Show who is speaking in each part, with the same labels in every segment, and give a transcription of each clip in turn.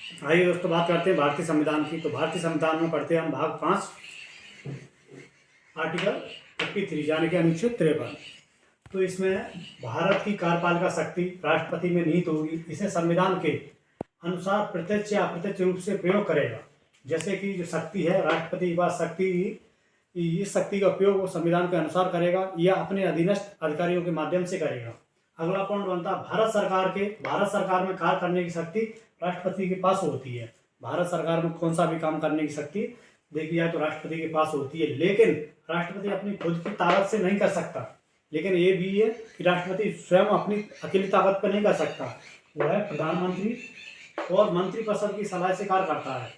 Speaker 1: आइए दोस्तों, बात करते हैं भारतीय संविधान की। तो भारतीय संविधान में पढ़ते हैं हम भाग 5 आर्टिकल 33 यानी कि अनुच्छेद 53। तो इसमें भारत की कार्यपालिका शक्ति राष्ट्रपति में निहित होगी। इसे संविधान के अनुसार प्रत्यक्ष या अप्रत्यक्ष रूप से प्रयोग करेगा। जैसे कि जो शक्ति है राष्ट्रपति के पास शक्ति, इस शक्ति का उपयोग वो संविधान के अनुसार करेगा या अपने अधीनस्थ अधिकारियों के माध्यम से करेगा। अगला पॉइंट बनता है भारत सरकार में कार्य करने की शक्ति राष्ट्रपति के पास होती है। भारत सरकार में कौन सा भी काम करने की शक्ति देखी जाए तो राष्ट्रपति के पास होती है, लेकिन राष्ट्रपति अपनी खुद की ताकत से नहीं कर सकता। लेकिन ये भी है कि राष्ट्रपति स्वयं अपनी अकेली ताकत पर नहीं कर सकता। वो है प्रधानमंत्री और मंत्रिपरिषद की सलाह से कार्य करता है।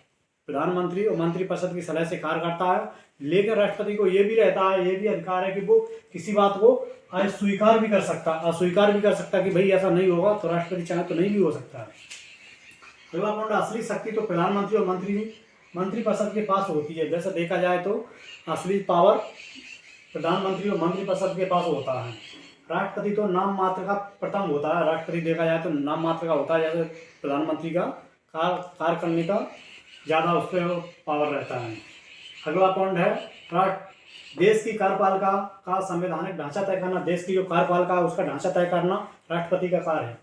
Speaker 1: प्रधानमंत्री और मंत्रिपरिषद की सलाह से कार्य करता है, लेकिन राष्ट्रपति को ये भी रहता है, ये भी अधिकार है कि वो किसी बात को अस्वीकार भी कर सकता कि भाई ऐसा नहीं होगा, तो राष्ट्रपति चाहे तो नहीं भी हो सकता है। अगला पॉइंट, असली शक्ति तो प्रधानमंत्री और मंत्रिपरिषद के पास होती है। वैसे देखा जाए तो असली पावर प्रधानमंत्री और मंत्रिपरिषद के पास होता है। राष्ट्रपति तो नाम मात्र का प्रथम होता है। राष्ट्रपति देखा जाए तो नाम मात्र का होता है, जैसे प्रधानमंत्री का कार्य करने का ज़्यादा उस पर पावर रहता है। अगला पॉइंट है देश की कार्यपालिका का संवैधानिक ढांचा तय करना। देश की जो कार्यपालिका है उसका ढांचा तय करना राष्ट्रपति का कार्य है।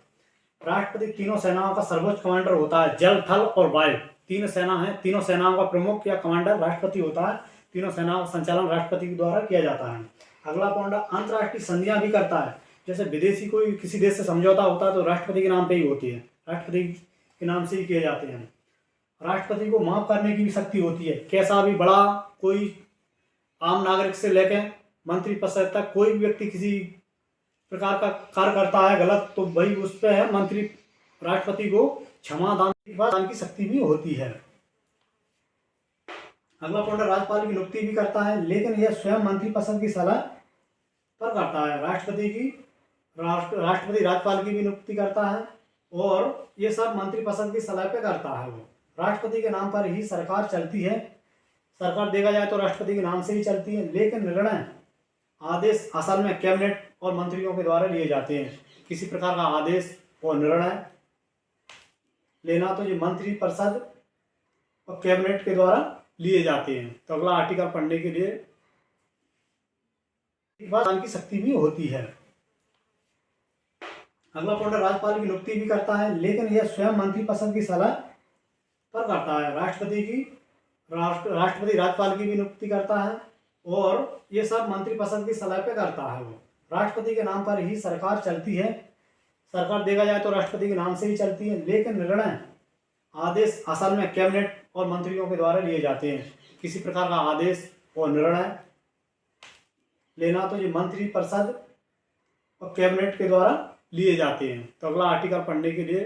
Speaker 1: राष्ट्रपति तीनों सेनाओं का सर्वोच्च कमांडर होता है, जल, थल और वायु। तीन सेना है, तीनों सेनाओं का प्रमुख या कमांडर राष्ट्रपति होता है। तीनों सेनाओं का संचालन राष्ट्रपति के द्वारा किया जाता है। अगला पॉइंट, अंतर्राष्ट्रीय संधियां भी करता है। जैसे विदेशी कोई किसी देश से समझौता होता है तो राष्ट्रपति के नाम पे ही होती है, राष्ट्रपति के नाम से ही किए जाते हैं। राष्ट्रपति को माफ करने की भी शक्ति होती है। कैसा भी बड़ा कोई आम नागरिक से लेकर मंत्रिपरिषद तक कोई भी व्यक्ति किसी प्रकार का कार्य करता है गलत, तो वही उस पर है राष्ट्रपति को क्षमा दान की शक्ति भी होती है। अगला पॉइंट, राज्यपाल की नियुक्ति भी करता है, लेकिन यह स्वयं मंत्रिपरिषद की सलाह पर करता है। राष्ट्रपति राज्यपाल की भी नियुक्ति करता है और ये सब मंत्रिपरिषद की सलाह पे करता है। वो राष्ट्रपति के नाम पर ही सरकार चलती है। सरकार देखा जाए तो राष्ट्रपति के नाम से ही चलती है, लेकिन निर्णय आदेश असल में कैबिनेट और मंत्रियों के द्वारा लिए जाते हैं। किसी प्रकार का आदेश और निर्णय लेना तो ये मंत्रिपरिषद और कैबिनेट के द्वारा लिए जाते हैं। तो अगला आर्टिकल पढ़ने के लिए की शक्ति भी होती है। अगला पॉइंट, राज्यपाल की नियुक्ति भी करता है, लेकिन यह स्वयं मंत्रिपरिषद की सलाह पर करता है। राष्ट्रपति राज्यपाल की भी नियुक्ति करता है और ये सब मंत्रिपरिषद की सलाह पे करता है। वो राष्ट्रपति के नाम पर ही सरकार चलती है। सरकार देखा जाए तो राष्ट्रपति के नाम से ही चलती है, लेकिन निर्णय आदेश असल में कैबिनेट और मंत्रियों के द्वारा लिए जाते हैं। किसी प्रकार का आदेश और निर्णय लेना तो ये मंत्रिपरिषद और कैबिनेट के द्वारा लिए जाते हैं। तो अगला आर्टिकल पढ़ने के लिए